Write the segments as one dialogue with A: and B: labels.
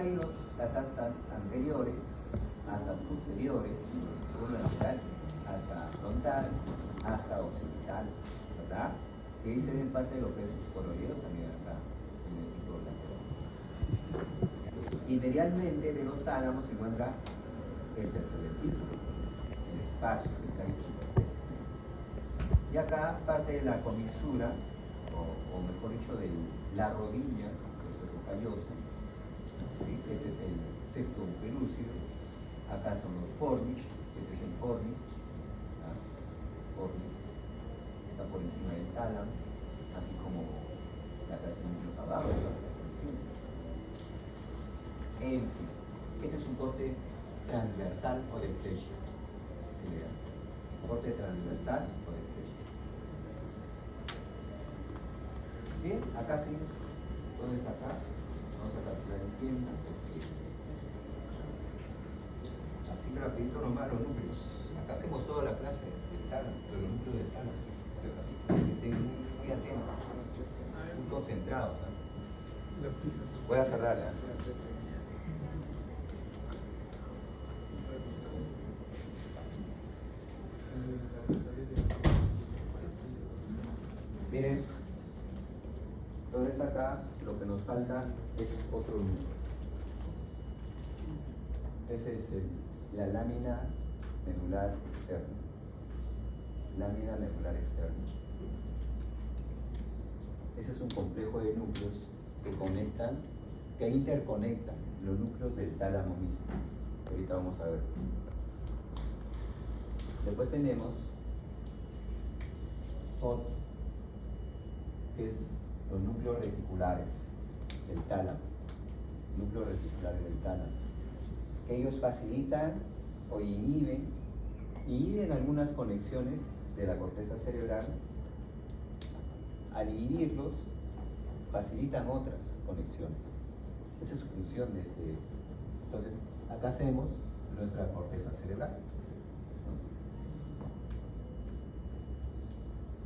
A: ahí las astas anteriores, astas posteriores, laterales, hasta frontal, hasta occipital, ¿verdad? Y ahí se ven parte de lo que es los coroideos también acá en el tipo lateral. Y medialmente de los tálamos se encuentra el tercer ventículo, el espacio que está en y acá parte de la comisura, o mejor dicho, de la rodilla callosa. ¿Sí? Este es el septum pelúcido. Acá son los fornis, este es el fornis. ¿Ah? Fornis está por encima del tálamo, así como la clase núcleo abajo, ¿no? Por encima. En fin, este es un corte transversal o de flecha, así se le llama. Corte transversal o de flecha. Bien, acá sí. ¿Dónde está acá? Vamos a calcular el tiempo. Así rapidito nomás los núcleos. Acá hacemos toda la clase del tálamo, de los núcleos del tálamo. Que estén muy atentos, muy concentrados, ¿no? Voy a cerrarla. Miren, entonces acá lo que nos falta es otro núcleo. Ese es la lámina medular externa. Lámina medular externa. Ese es un complejo de núcleos que interconectan los núcleos del tálamo mismo. Ahorita vamos a ver. Después tenemos otro, que es los núcleos reticulares del tálamo. Núcleos reticulares del tálamo. Que ellos facilitan o inhiben algunas conexiones de la corteza cerebral. Al inhibirlos, facilitan otras conexiones. Esa es su función de este. Entonces, acá hacemos nuestra corteza cerebral.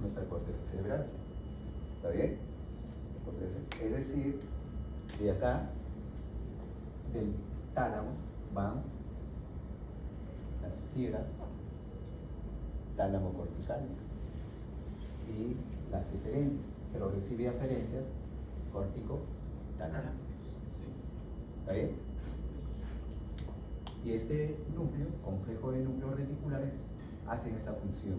A: Nuestra corteza cerebral. ¿Está bien? Es decir, de acá, del tálamo, van las fibras tálamo cortical y las eferencias, pero recibe aferencias córtico tálamo. ¿Está bien? Y este núcleo, complejo de núcleos reticulares, hacen esa función.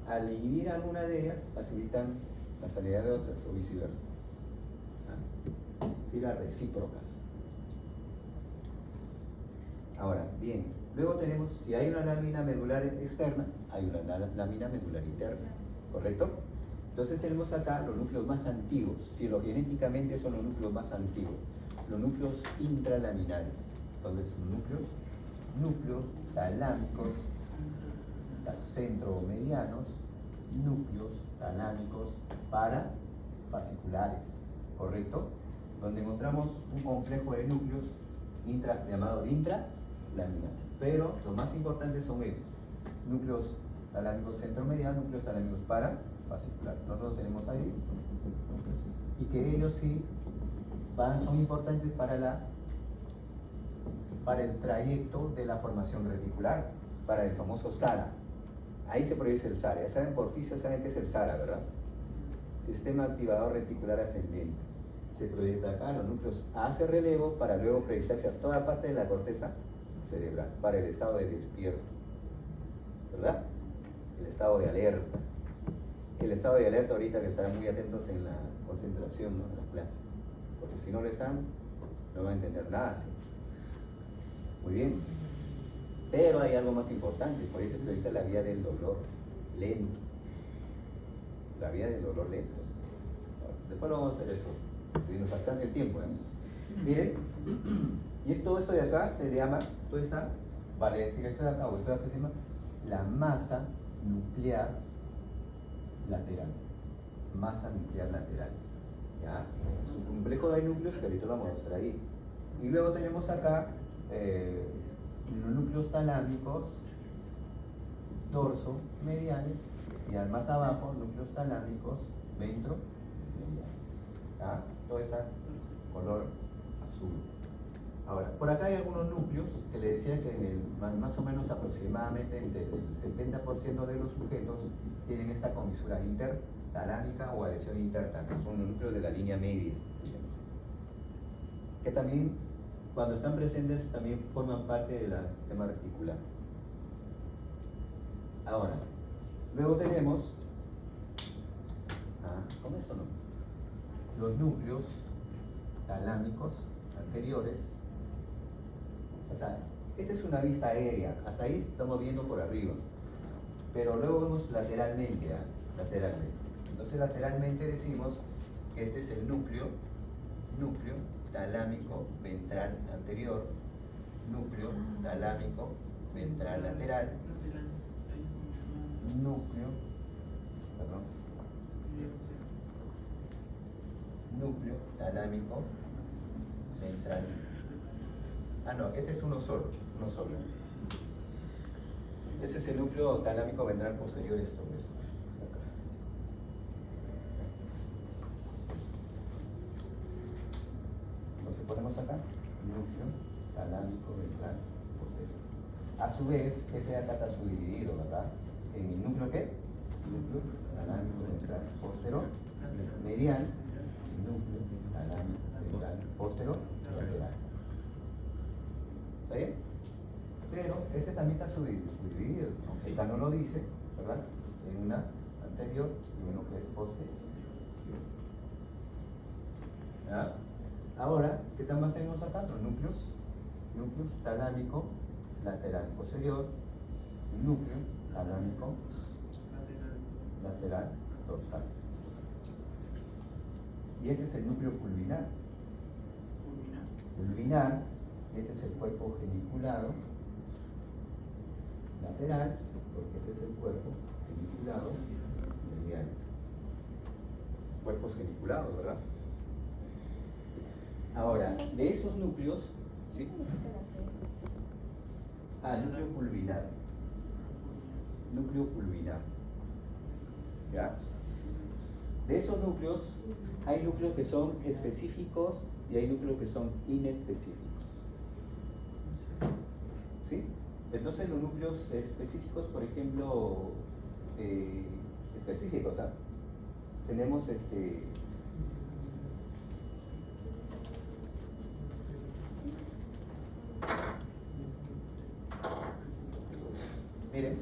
A: Al inhibir alguna de ellas, facilitan la salida de otras o viceversa. Fibras recíprocas. Ahora, bien, luego tenemos, si hay una lámina medular externa, hay una lámina medular interna, ¿correcto? Entonces tenemos acá los núcleos más antiguos, filogenéticamente son los núcleos más antiguos, los núcleos intralaminares. Entonces, núcleos talámicos, centromedianos, núcleos talámicos parafasciculares, ¿correcto? Donde encontramos un complejo de núcleos llamado intralaminar. Pero los más importantes son esos: núcleos talámicos centromedianos, núcleos talámicos parafasciculares. Nosotros los tenemos ahí, y que ellos sí son importantes para el trayecto de la formación reticular, para el famoso SARA. Ahí se produce el SARA. Ya saben, por oficio saben qué es el SARA, ¿verdad? Sistema activador reticular ascendente. Se proyecta acá, los núcleos hace relevo para luego proyectarse a toda parte de la corteza cerebral, para el estado de despierto, ¿verdad? El estado de alerta. El estado de alerta ahorita, que estarán muy atentos en la concentración, ¿no? En la clase, porque si no lo están, no van a entender nada, ¿sí? Muy bien. Pero hay algo más importante, por eso se proyecta la vía del dolor lento. La vía del dolor lento. Después lo vamos a hacer eso, si nos alcanza el tiempo, ¿eh? Miren, y todo esto de acá se llama, toda esa, vale decir esto de acá o esto de acá se llama la masa nuclear lateral. Masa nuclear lateral. ¿Ya? Es un complejo de núcleos que ahorita lo vamos a mostrar ahí. Y luego tenemos acá los núcleos talámicos dorso-mediales, y al más abajo núcleos talámicos ventro-mediales. ¿Ya? Todo está color azul. Ahora, por acá hay algunos núcleos que le decía que más o menos aproximadamente entre el 70% de los sujetos tienen esta comisura intertalámica o adhesión interna, que son los núcleos de la línea media, que también, cuando están presentes, también forman parte del sistema reticular. Ahora, luego tenemos, ¿cómo es eso no? Los núcleos talámicos anteriores. O sea, esta es una vista aérea, hasta ahí estamos viendo por arriba, pero luego vemos lateralmente, lateralmente. Entonces lateralmente decimos que este es el núcleo talámico ventral anterior, núcleo talámico ventral lateral, núcleo talámico ventral. No, este es uno solo. Este es el núcleo talámico ventral posterior, esto acá. Entonces ponemos acá, núcleo talámico ventral posterior. A su vez, ese de acá está subdividido, ¿verdad? ¿En el núcleo qué? Núcleo talámico ventral posterior, medial, núcleo talámico ventral posterior, lateral. ¿Está bien? Pero este también está subdividido, aunque acá no lo dice, ¿verdad? En una anterior y uno que es posterior. ¿Ya? Ahora, ¿qué tal más tenemos acá? Los núcleos talámico lateral posterior, núcleo talámico lateral dorsal. Y este es el núcleo pulvinar. Este es el cuerpo geniculado lateral, porque este es el cuerpo geniculado medial. Cuerpos geniculados, ¿verdad? Ahora, de esos núcleos, ¿sí? Núcleo pulvinar. ¿Ya? De esos núcleos, hay núcleos que son específicos y hay núcleos que son inespecíficos. ¿Sí? Entonces los núcleos específicos, por ejemplo, tenemos miren,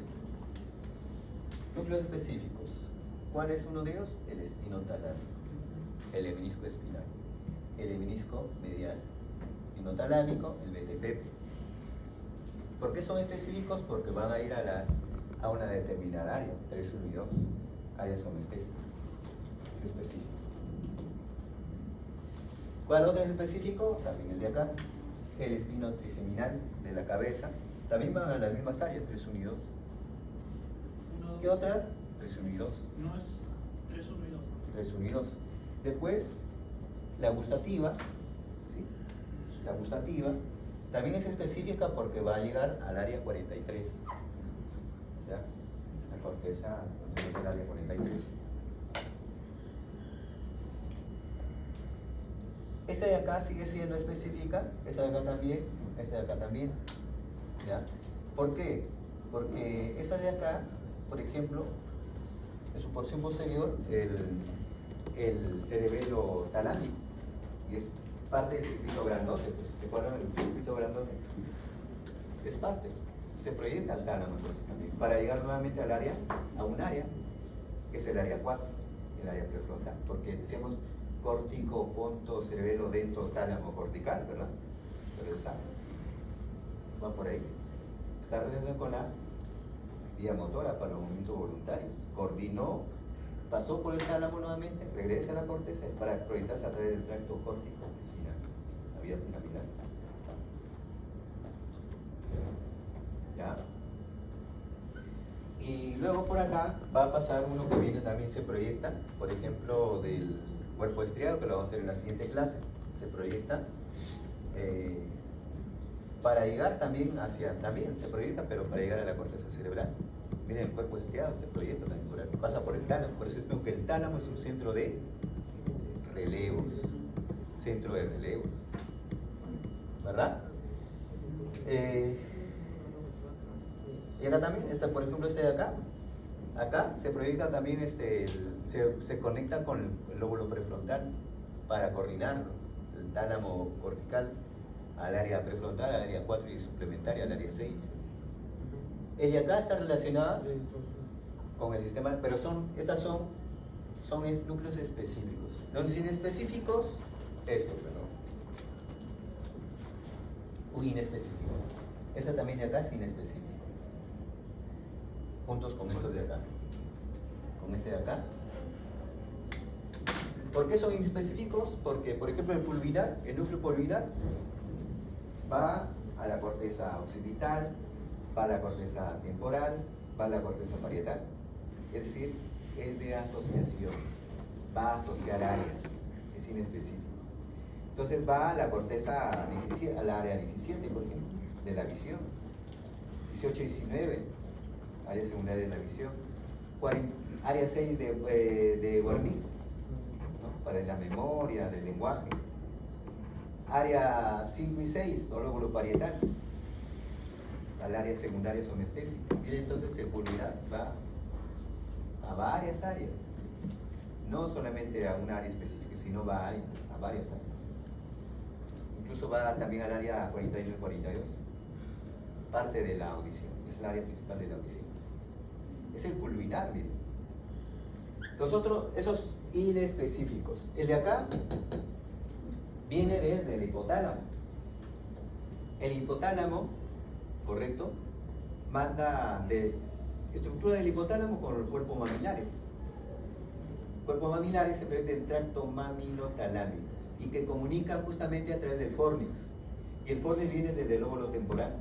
A: núcleos específicos. ¿Cuál es uno de ellos? El espinotalámico, el heminisco espinal, el heminisco medial, espinotalámico, el BTP. ¿Por qué son específicos? Porque van a ir a una determinada área, 3, 1 y 2, áreas somestésicas. Es específico. ¿Cuál otro es específico? También el de acá, el espino trigeminal de la cabeza. También van a las mismas áreas, 3, 1 y 2. ¿Qué otra? 3, 1 y 2.
B: No es 3, 1 y 2.
A: 3, 1 y 2. Después, la gustativa, ¿sí? La gustativa también es específica porque va a llegar al área 43. ¿Ya? La corteza del área 43. Esta de acá sigue siendo específica, esta de acá también, esta de acá también. ¿Ya? ¿Por qué? Porque esta de acá, por ejemplo, en su porción posterior, el cerebelo talámico, y es parte del circuito grandote, pues, ¿se acuerdan del circuito grandote? Es parte, se proyecta al tálamo entonces también, para llegar nuevamente al área, a un área, que es el área 4, el área prefrontal, porque decíamos córtico, ponto, cerebelo, dento, tálamo, cortical, ¿verdad? Pero está, va por ahí, está relacionado con la vía motora para los movimientos voluntarios, coordinó, pasó por el tálamo nuevamente, regresa a la corteza para proyectarse a través del tracto córtico espinal, la vía piramidal. ¿Ya? Y luego por acá va a pasar uno que viene también, se proyecta, por ejemplo, del cuerpo estriado, que lo vamos a hacer en la siguiente clase, se proyecta para llegar también se proyecta, pero para llegar a la corteza cerebral. Miren, el cuerpo estriado se proyecta también por ahí, pasa por el tálamo, por eso es que el tálamo es un centro de relevos, ¿verdad? Y acá también, por ejemplo, este de acá se proyecta también, se conecta con el lóbulo prefrontal para coordinar el tálamo cortical al área prefrontal, al área 4 y suplementaria al área 6. El de acá está relacionada con el sistema, pero estas son núcleos específicos. Los inespecíficos, esto, perdón. Un inespecífico. Esta también de acá es inespecífico. Juntos con estos de acá. Con este de acá. ¿Por qué son inespecíficos? Porque, por ejemplo, el núcleo pulvinar va a la corteza occipital, va a la corteza temporal, va a la corteza parietal. Es decir, es de asociación, va a asociar áreas, es inespecífico. Entonces va a la corteza, al área 17, por ejemplo, de la visión, 18 y 19, área secundaria de la visión, área 6 de Wernicke, ¿no? Para la memoria, del lenguaje, área 5 y 6, o lóbulo parietal, al área secundaria somestésica. Y entonces el pulvinar va a varias áreas, no solamente a un área específica, sino va a varias áreas. Incluso va también al área 41 y 42, parte de la audición, es el área principal de la audición. Es el pulvinar, miren. Los otros, esos inespecíficos. El de acá viene desde el hipotálamo. El hipotálamo, correcto, manda de estructura del hipotálamo con los cuerpos mamilares. Cuerpos mamilares se proyecta el tracto mamilotalámico y que comunica justamente a través del fornix. Y el fornix viene desde el lóbulo temporal,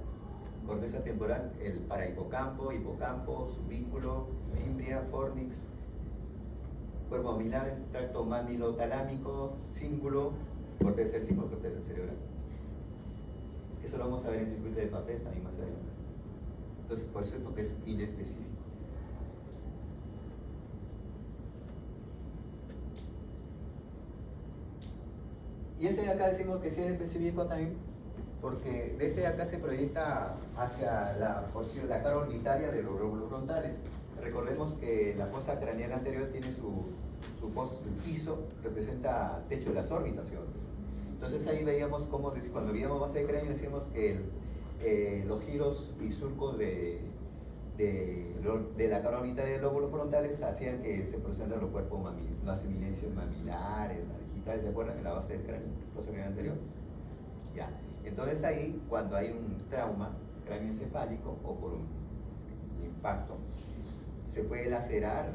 A: corteza temporal, el parahipocampo, hipocampo, subínculo, fimbria, fornix, cuerpos mamilares, tracto mamilotalámico, cíngulo, corteza del cíngulo, corteza del cerebral. Eso lo vamos a ver en el circuito de Papez también más adelante. Entonces, por eso es porque es inespecífico. Y este de acá decimos que sí es específico también, porque de este de acá se proyecta hacia la porción, la cara orbitaria de los lóbulos frontales. Recordemos que la fosa craneal anterior tiene su piso, representa el techo de las órbitas, ¿sí? Entonces ahí veíamos cómo, cuando veíamos base de cráneo, decíamos que los giros y surcos de la cara orbitaria de los lóbulos frontales hacían que se procedieran los cuerpos mamilares, las eminencias mamilares, las digitales, ¿se acuerdan? En la base del cráneo, fosa craneal anterior. Ya. Entonces ahí, cuando hay un trauma cráneoencefálico o por un impacto, se puede lacerar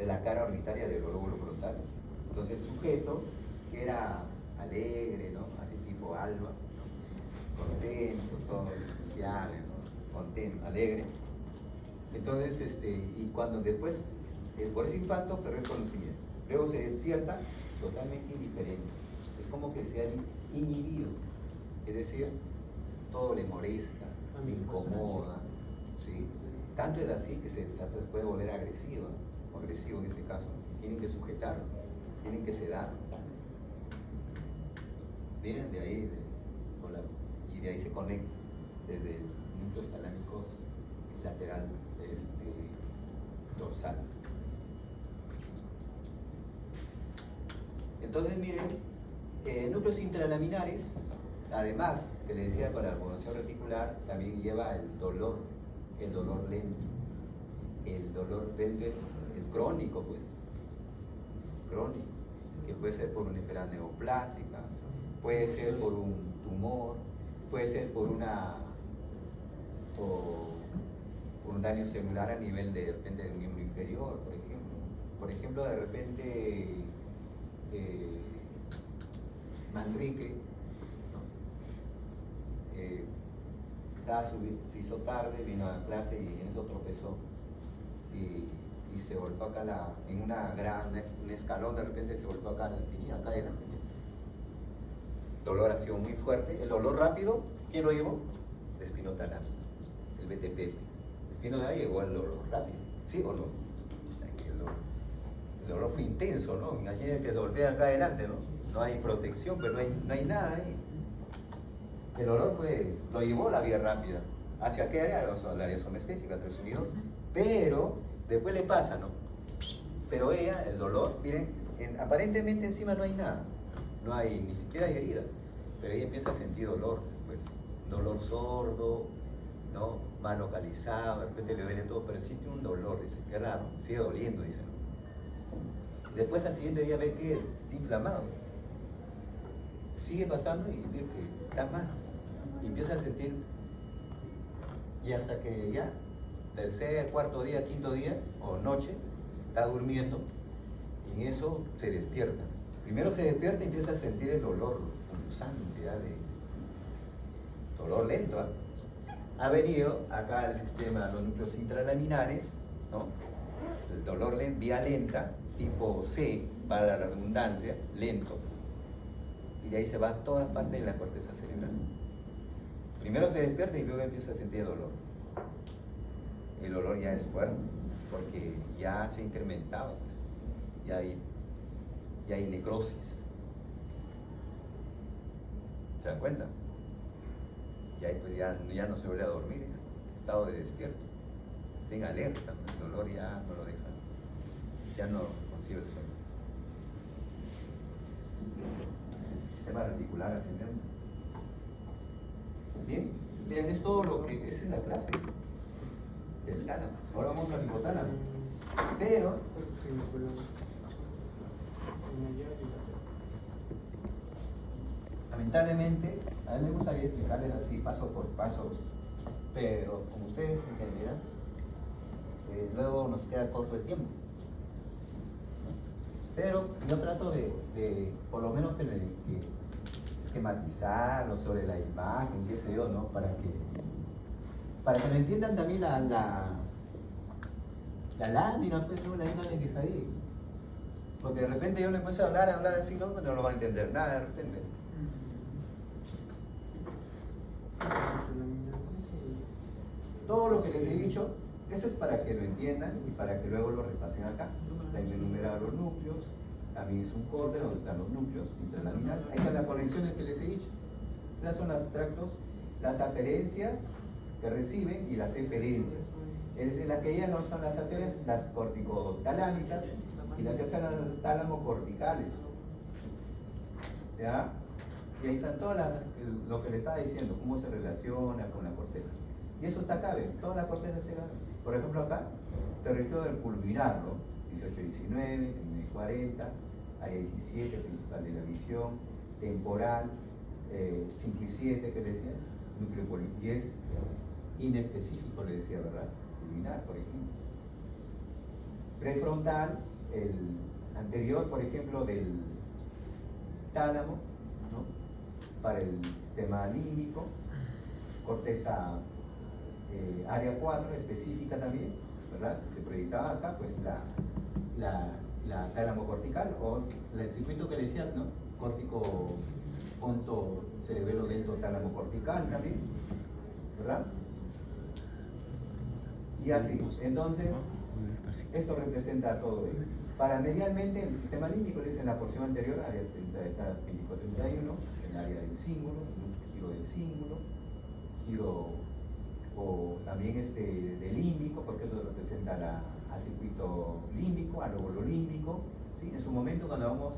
A: la cara orbitaria de los lóbulos frontales. Entonces el sujeto, que era alegre, ¿no? Así tipo Alba, ¿no? Contento, todo especial, ¿no? Contento, alegre. Entonces, y cuando después, por ese impacto, perdió el conocimiento. Luego se despierta totalmente indiferente. Es como que se ha inhibido. Es decir, todo le molesta, le incomoda, ¿sí? Tanto es así que se puede volver agresiva, o agresivo en este caso. Tienen que sujetarlo, tienen que sedarlo. Vienen de ahí, y de ahí se conecta desde núcleos talámicos lateral dorsal. Entonces miren, núcleos intralaminares, además que les decía para la formación reticular, también lleva el dolor lento. El dolor lento es el crónico, pues, crónico, que puede ser por una enfermedad neoplásica, puede ser por un tumor, puede ser por un daño celular a nivel de repente de un miembro inferior, por ejemplo. Por ejemplo, de repente Manrique, ¿no? Se hizo tarde, vino a clase y en eso tropezó y se golpeó acá en un escalón, de repente se golpeó acá en la espinilla, acá adelante. El dolor ha sido muy fuerte. El dolor rápido, ¿quién lo llevó? El espinotalámico, el BTP. El espinotalámico llegó al dolor rápido, ¿sí o no? El dolor fue intenso, ¿no? Imagínense que se golpea acá adelante, ¿no? No hay protección, pero no hay nada ahí. El olor lo llevó la vía rápida. ¿Hacia qué área? Al área somestésica, 3 unidos. Pero después le pasa, ¿no? Pero ella, el dolor, miren, aparentemente encima no hay nada. No hay, ni siquiera hay herida. Pero ella empieza a sentir dolor después. Dolor sordo, ¿no? Mal localizado, de repente le duele todo, pero siente un dolor, dice, qué raro, sigue doliendo, dice, ¿no? Después al siguiente día ve que está inflamado. Sigue pasando y ve que está más. Y empieza a sentir, y hasta que ya, tercer, cuarto día, quinto día, o noche, está durmiendo, y en eso se despierta. Primero se despierta y empieza a sentir el dolor punzante, ¿ya? De dolor lento, ¿eh? Ha venido acá al sistema de los núcleos intralaminares, ¿no? El dolor vía lenta, tipo C, para la redundancia, lento. Y de ahí se va a todas partes de la corteza cerebral. Primero se despierta y luego empieza a sentir dolor. El dolor ya es fuerte, porque ya se ha incrementado, pues. Ya hay necrosis. ¿Se dan cuenta? Y ahí pues ya no se vuelve a dormir, estado de despierto. Tenga alerta, ¿no? El dolor ya no lo deja, ya no concibe el sueño. Sistema reticular ascendente. Bien, miren, es todo lo que, esa es la clase del tálamo. Ahora vamos al hipotálamo. Pero lamentablemente, a mí me gustaría explicarles así, paso por pasos, pero como ustedes entenderán, luego nos queda corto el tiempo. Pero yo trato de por lo menos que esquematizarlo sobre la imagen, qué sé yo, ¿no? Para que lo entiendan también la lámina, pues, ¿no? La imagen que está ahí. Porque de repente yo le empiezo a hablar así, no lo va a entender nada de repente. Todo lo que les he dicho, eso es para que lo entiendan y para que luego lo repasen acá. Hay que enumerar los núcleos, también es un corte donde están los núcleos intralaminal. Ahí están las conexiones que les he dicho. Estas son los tractos, las aferencias que reciben y las eferencias. Es decir, las que ya no son las aferencias, las corticotalámicas y las que son las tálamo-corticales. ¿Ya? Y ahí están todo lo que le estaba diciendo, cómo se relaciona con la corteza. Y eso está acá, ¿ven? Toda la corteza se va. Por ejemplo, acá, territorio del pulvinar, ¿no? 18-19, 40, área 17, principal de la visión, temporal, 5 y 7, que decías, núcleo pulvinar, y es inespecífico, le decía, ¿verdad? Pulvinar, por ejemplo. Prefrontal, el anterior, por ejemplo, del tálamo, ¿no? Para el sistema límbico, corteza área 4, específica también, ¿verdad? Se proyectaba acá, pues la tálamo cortical o el circuito que le decía, ¿no? Córtico, ponto, cerebelo dentro tálamo cortical también, ¿verdad? Y así, entonces, esto representa todo ello. Paramedialmente, el sistema límbico le dice en la porción anterior, área 30-31, el área del cíngulo, el giro del cíngulo, giro o también del límbico, porque eso representa al circuito límbico, al lóbulo límbico. ¿Sí? En su momento, cuando vamos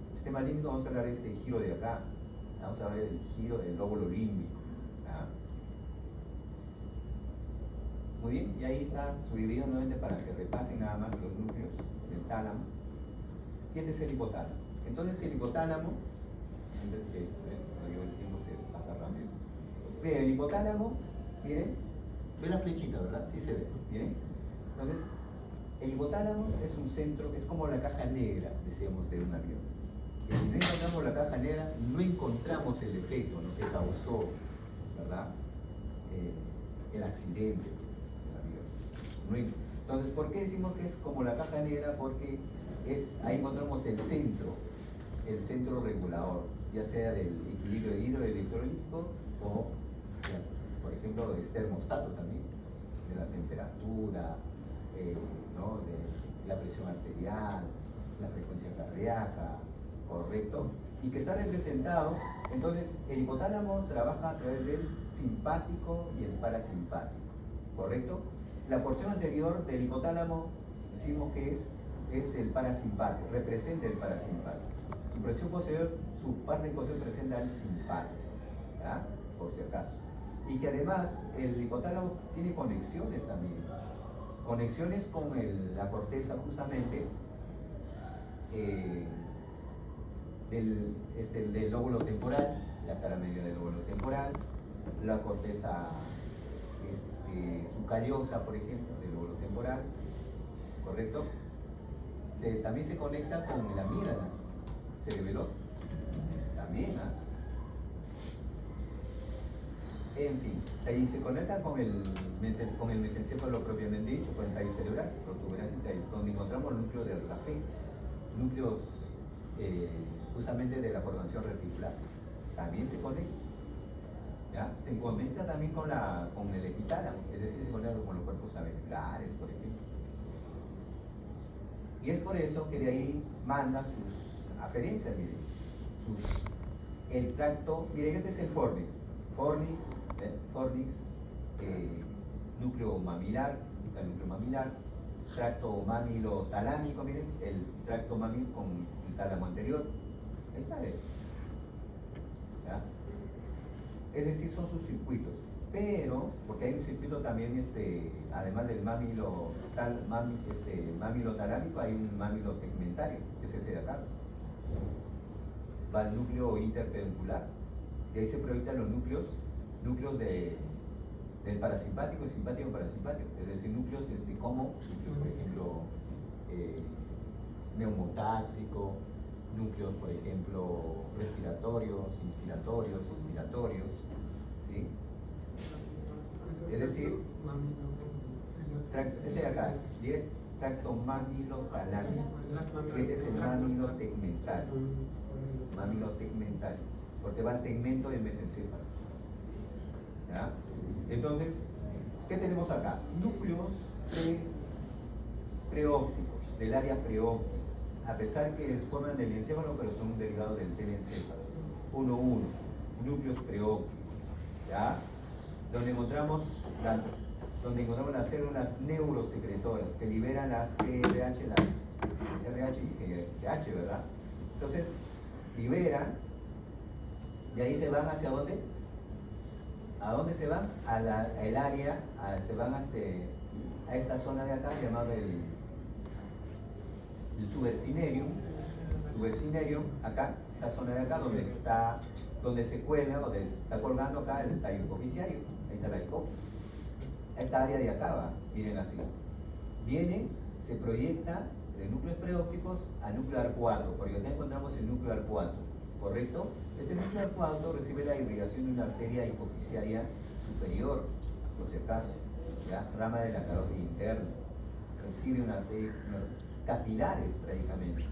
A: al sistema límbico, vamos a hablar de este giro de acá, vamos a ver el giro del lóbulo límbico. ¿Ah? Muy bien, y ahí está subdividido nuevamente para que repasen nada más los núcleos del tálamo. Y este es el hipotálamo. Entonces, el hipotálamo, que es, el tiempo se pasa rápido. Pero el hipotálamo, miren, ve la flechita, ¿verdad? Sí se ve, miren. Entonces, el hipotálamo es un centro, es como la caja negra, decíamos, de un avión. Y si no encontramos la caja negra, no encontramos el efecto, ¿no? Que causó, ¿verdad? El accidente, pues, del avión. Entonces, ¿por qué decimos que es como la caja negra? Porque ahí encontramos el centro regulador, ya sea del equilibrio hidroelectrolítico o, por ejemplo, del termostato también, de la temperatura, ¿no? De la presión arterial, la frecuencia cardíaca, correcto, y que está representado, entonces el hipotálamo trabaja a través del simpático y el parasimpático, correcto. La porción anterior del hipotálamo decimos que es el parasimpático, representa el parasimpático. Su porción posterior, su parte posterior presenta el simpático, ¿ya? Por si acaso. Y que además el hipotálamo tiene conexiones también, conexiones con la corteza justamente del lóbulo temporal, la cara media del lóbulo temporal, la corteza sucariosa, por ejemplo, del lóbulo temporal, ¿correcto? También se conecta con la amígdala cerebelosa, también, ¿ah? En fin, ahí se conecta con el mesencéfalo propiamente dicho, con el tallo cerebral, protuberancia y tallo, donde encontramos el núcleo de Rafé, núcleos justamente de la formación reticular. También se conecta, ¿ya? Se conecta también con el epitálamo, es decir, se conecta con los cuerpos sabelulares, por ejemplo. Y es por eso que de ahí manda sus aferencias, miren, el tracto, miren, este es el fornix, núcleo mamilar, tracto mamilo talámico, miren, el tracto mamilo con el tálamo anterior, ahí está, ¿ya? Es decir, son sus circuitos, pero, porque hay un circuito también, además del mamilo talámico, hay un mamilo tegmentario, que es ese de acá, va al núcleo interpeduncular, y ahí se proyectan los núcleos del parasimpático y simpático parasimpático, es decir, núcleos como, por ejemplo, neumotáxico, núcleos, por ejemplo, respiratorios, inspiratorios, expiratorios, ¿sí? Es decir, ese de acá es tracto mamilotalámico, este es el mamilo tegmentario, porque va al tegmento del mesencéfalo, ¿ya? Entonces, ¿qué tenemos acá? Núcleos preópticos, del área preóptica, a pesar que forman del encéfalo, pero son un derivado del telencéfalo. 1,1, núcleos preópticos, ¿ya? Donde encontramos las células neurosecretoras que liberan las GRH, las RH y GH, ¿verdad? Entonces, liberan, y ahí se van hacia dónde? ¿A dónde se van? El área, se van a esta zona de acá llamada el tubercinerium, acá, esta zona de acá donde se cuelga, donde está colgando acá el tallo hipofisiario, ahí está la hipófisis. Esta área de acá va, miren así. Viene, se proyecta de núcleos preópticos a núcleo arcuato, porque acá encontramos el núcleo arcuato, ¿correcto? Este núcleo arcuato recibe la irrigación de una arteria hipofisiaria superior, por si acaso, ¿ya? Rama de la carótida interna, recibe una arteria, capilares prácticamente.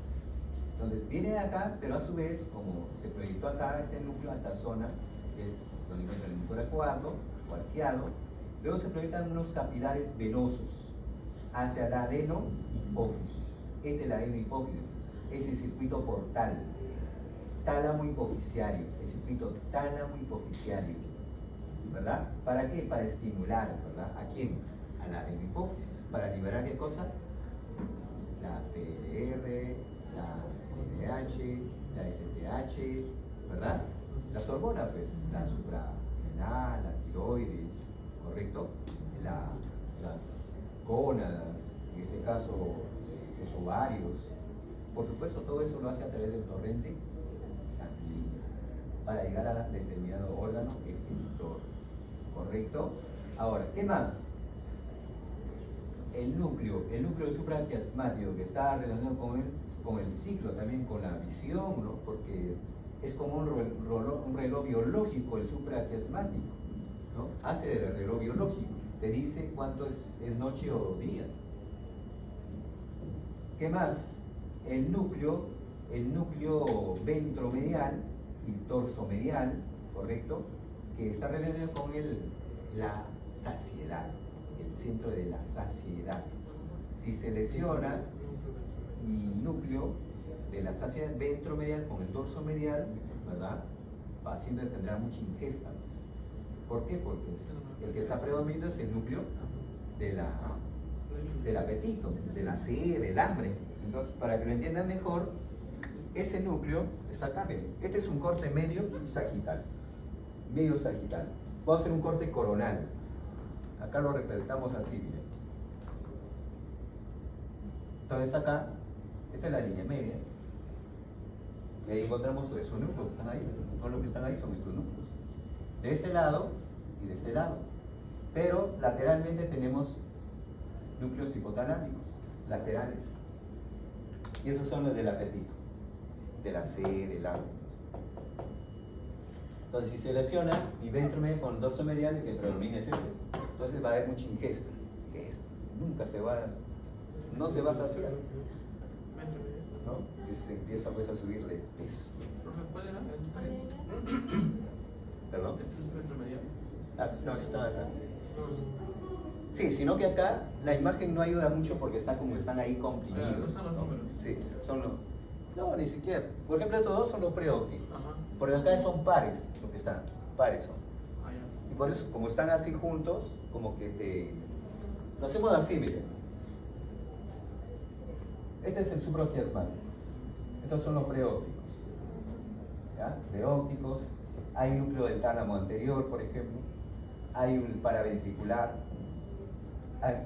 A: Entonces viene de acá, pero a su vez, como se proyectó acá este núcleo, a esta zona, que es donde encuentra el núcleo arcuato o arqueado, luego se proyectan unos capilares venosos hacia la adenohipófisis. Este es la adenohipófisis, es el circuito portal, tálamo hipofisiario, el circuito tálamo hipofisiario, ¿verdad? ¿Para qué? Para estimular, ¿verdad? ¿A quién? A la adenohipófisis. ¿Para liberar qué cosa? La PLR, la LDH, la STH, ¿verdad? Las hormonas, pues, la suprarrenal, la tiroides, ¿correcto? Las gónadas, en este caso los ovarios. Por supuesto, todo eso lo hace a través del torrente sanguíneo para llegar a determinado órgano efector, ¿correcto? Ahora, ¿qué más? El núcleo supraquiasmático, que está relacionado con el ciclo, también con la visión, ¿no? Porque es como un reloj biológico el supraquiasmático, ¿no? Hace de reloj biológico, te dice cuánto es noche o día. ¿Qué más? El núcleo ventromedial y torsomedial, ¿correcto? Que está relacionado con la saciedad, el centro de la saciedad. Si se lesiona el núcleo de la fascia ventromedial con el dorso medial, ¿verdad? Paciente tendrá mucha ingesta. ¿Por qué? Porque el que está predominando es el núcleo del apetito, de la sed, del hambre. Entonces, para que lo entiendan mejor, ese núcleo está acá. Miren. Este es un corte medio sagital. Medio sagital. Voy a hacer un corte coronal. Acá lo representamos así, miren. Entonces acá, esta es la línea media. Y ahí encontramos esos núcleos que están ahí. Todos los que están ahí son estos núcleos. De este lado y de este lado. Pero lateralmente tenemos núcleos hipotalámicos, laterales. Y esos son los del apetito, de la sed, del hambre. Entonces, si se lesiona mi ventromedio con el dorso medial, el que predomina es este. Entonces va a haber mucha ingesta. Nunca se va, no se va a saciar, ¿no? Y se empieza pues a subir de peso.
C: ¿Cuál era?
A: ¿Perdón?
C: ¿Este es el ventromedial?
A: Ah, no, está acá. Sí, sino que acá la imagen no ayuda mucho porque están como están ahí comprimidos.
C: No son los números.
A: Sí, son los. No, ni siquiera. Por ejemplo, estos dos son los preópticos.
C: Ajá.
A: Porque acá son pares lo que están. Pares son.
C: Ah, ya.
A: Y por eso, como están así juntos, como que te. Lo hacemos así, miren. Este es el supraquiasmático. Estos son los preópticos. ¿Ya? Preópticos. Hay un núcleo del tálamo anterior, por ejemplo. Hay un paraventricular.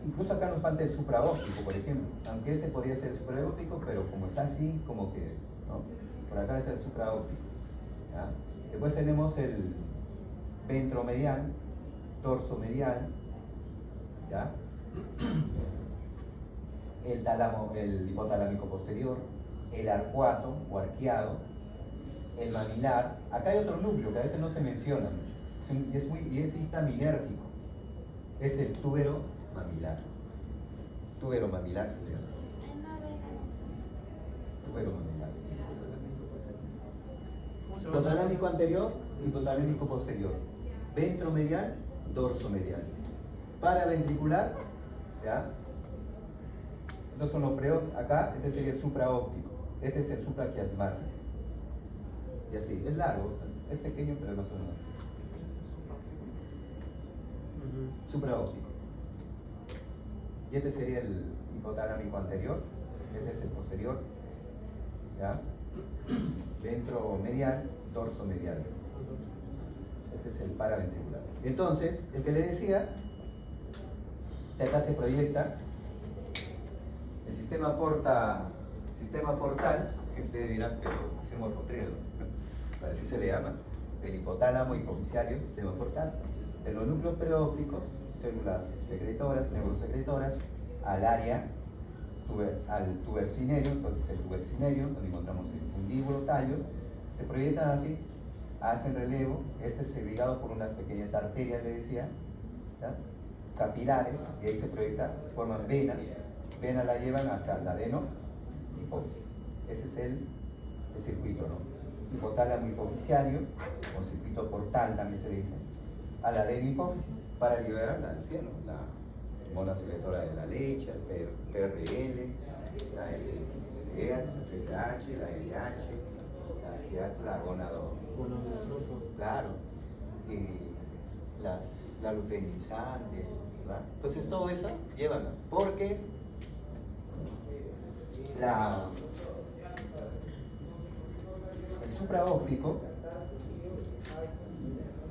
A: Incluso acá nos falta el supraóptico, por ejemplo. Aunque este podría ser el supraóptico, pero como está así, como que, ¿no? Por acá es el supraóptico. ¿Ya? Después tenemos el ventromedial, dorso medial, ¿ya? El tálamo, el hipotalámico posterior, el arcuato o arqueado, el mamilar. Acá hay otro núcleo que a veces no se menciona mucho. Y es histaminérgico. Es el túbero mamilar. Túbero mamilar se llama. Túbero mamilar. Hipotalámico anterior, hipotalámico posterior. Ventromedial, dorso medial. Paraventricular, ¿ya? Estos son los acá, este sería el supraóptico. Este es el supraquiasmático. Y así, es largo, o sea, es pequeño, pero más o menos así. Supraóptico. Y este sería el hipotalámico anterior, este es el posterior, ¿ya? Ventromedial, dorso medial. Este es el paraventricular. Entonces, el que le decía, que acá se proyecta el sistema portal, que ustedes dirán, pero es el morfotredo, así se le llama, el hipotálamo hipoficiario, sistema portal. De los núcleos preópticos, células secretoras, neurosecretoras, al área, al tubercinerio, entonces el tubercinerio, donde encontramos el fundíbulo, tallo, se proyectan así, hacen relevo, este es segregado por unas pequeñas arterias, le decía, ¿ya? Capilares, y ahí se proyecta, forman venas la llevan hacia el adeno hipófisis. Ese es el circuito, ¿no? Hipotálamo hipoficiario, o circuito portal también se dice, al adeno hipófisis, para liberar la cielo, la hormona secretora de la leche, el PRL, la SGH, la FSH, la LH, la GH, la gonado, claro, la luteinizante, ¿verdad? Entonces todo eso llévalo, porque el supraóptico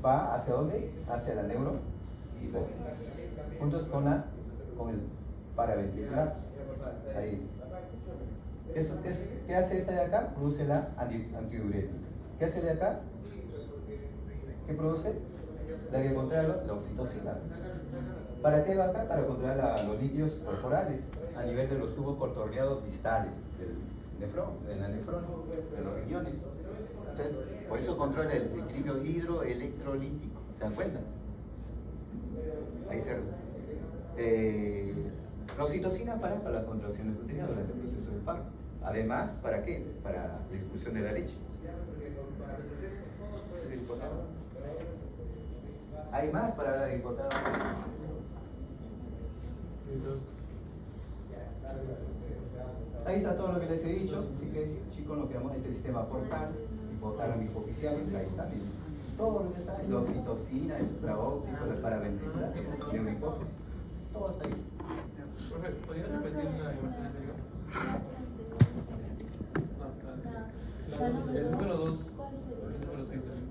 A: va hacia dónde? Hacia la neurohipófisis, juntos con el paraventricular. Ahí. ¿Qué hace esta de acá? Produce la antidiurética. ¿Qué hace de acá? ¿Qué produce? La que controla la oxitocina. ¿Para qué va acá? Para controlar los líquidos corporales a nivel de los tubos contorneados distales del nefrón, de la nefrona, de los riñones. Por eso controla el equilibrio hidroelectrolítico. ¿Se dan cuenta? Ahí se. La oxitocina para la contracción uterina durante el proceso del parto. Además, ¿para qué? Para la expulsión de la leche. Ese es el hipotálamo. Hay más para la hipotálamo. Ahí está todo lo que les he dicho, así que chicos, lo que llamamos este sistema portal, portal hipoficiales, ahí está bien. Todo lo que está, la oxitocina, el supraóptico, el paraventricular, la neurohipófisis, todo está ahí.
C: Profe, ¿podría repetir la imagen anterior? No, el número 2, el número 6 también.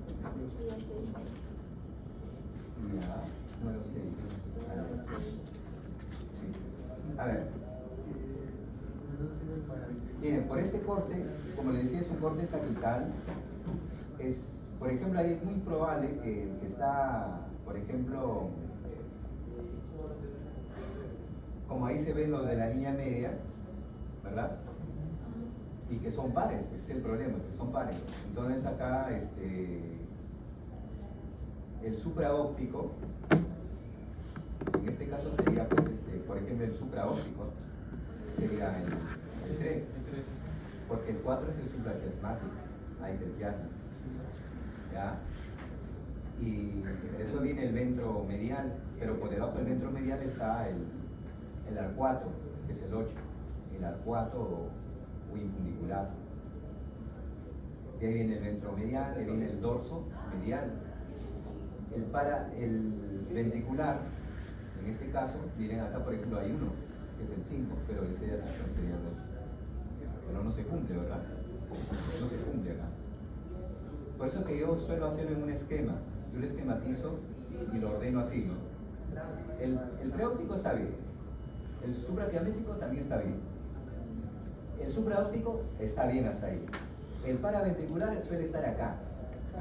A: Ya, número 6. Sí. A ver. Miren, por este corte, como les decía, es un corte sagital. Por ejemplo, ahí es muy probable que el que está, por ejemplo, como ahí se ve lo de la línea media, ¿verdad? Y que son pares, que es el problema, que son pares. Entonces acá, el supraóptico, en este caso sería, pues, por ejemplo, el supraóptico sería el 3, porque el 4 es el supraquiasmático, ahí es el quiasma, ¿ya? Y después viene el ventro medial, pero por debajo del ventro medial está el arcuato, que es el 8, el arcuato o infundiculato. Y ahí viene el ventro medial, ahí viene el dorso medial. El ventricular, en este caso, miren acá por ejemplo hay uno, que es el 5, pero este de acá no sería el 2. Pero no se cumple, ¿verdad? No se cumple acá. Por eso que yo suelo hacerlo en un esquema. Yo lo esquematizo y lo ordeno así, ¿no? El preóptico está bien. El supraquiasmático también está bien. El supraóptico está bien hasta ahí. El paraventricular suele estar acá.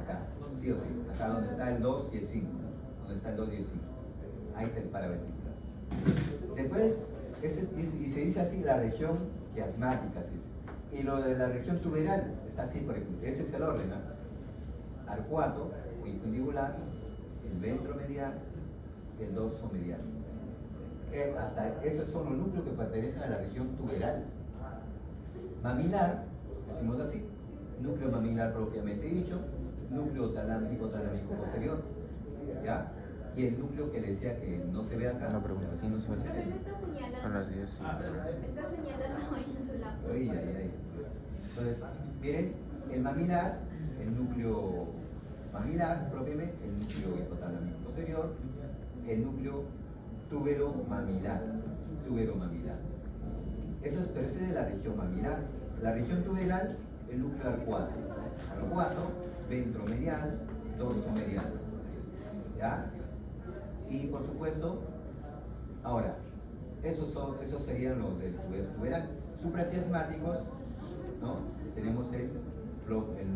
A: Acá, sí o sí. Acá donde está el 2 y el 5. Donde está el 2 y el 5. Ahí está el paraventricular. Después, y se dice así la región quiasmática. ¿Sí? Y lo de la región tuberal está así, por ejemplo. Este es el orden, ¿no? Arcuato o infundibular, el ventro medial y el dorso medial. Hasta esos son los núcleos que pertenecen a la región tuberal. Mamilar, decimos así, núcleo mamilar propiamente dicho, núcleo talámico posterior, ¿ya? Y el núcleo que le decía que no se ve acá,
D: no, pero bueno,
A: así no se ve.
E: Pero me está señalando.
D: Son las 10.
E: Está señalando en su lápiz.
A: Ay. Entonces, miren, el mamilar, el núcleo mamilar propiamente, el núcleo hipotalámico posterior, el núcleo túbero mamilar. Pero ese es de la región mamilar. La región tuberal, el núcleo arcuato. Arcuato, ventro medial, dorso medial. ¿Ya? Y por supuesto, ahora, esos serían los del tuberal. Supraquiasmáticos, ¿no? Tenemos el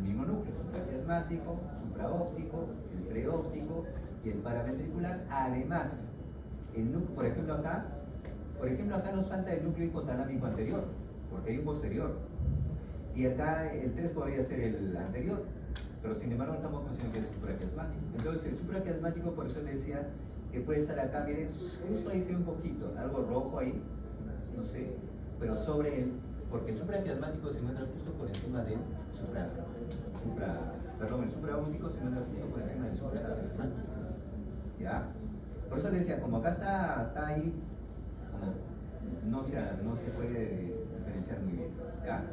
A: mismo núcleo, supraquiasmático, supraóptico, el preóptico y el paraventricular. Además, por ejemplo acá nos falta el núcleo hipotalámico anterior, porque hay un posterior. Y acá el 3 podría ser el anterior, pero sin embargo no estamos considerando que es supraquiasmático. Entonces el supraquiasmático, por eso le decía que puede estar acá, miren, justo ahí se ve un poquito, algo rojo ahí, no sé, pero sobre él, porque el supraquiasmático se encuentra justo por encima del el supraóptico se encuentra justo por encima del supraquiasmático. ¿Ya? Por eso le decía, como acá está ahí, como no se puede diferenciar muy bien, ¿ya?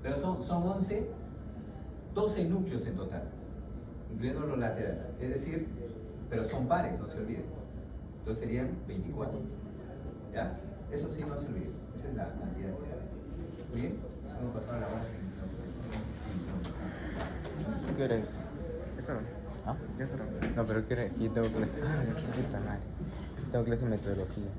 A: Pero son 12 núcleos en total, incluyendo los laterales, es decir, pero son pares, no se olviden. Entonces serían 24, ¿ya? Eso sí, no se olviden, esa es la cantidad que hay. Muy bien, nos hemos pasado la hora.
D: ¿Qué hora es? Eso no. ¿Ah? ¿Qué es hora? No, pero ¿qué hora es? Yo tengo clase. Ah, puta madre. Tengo clase de metodología.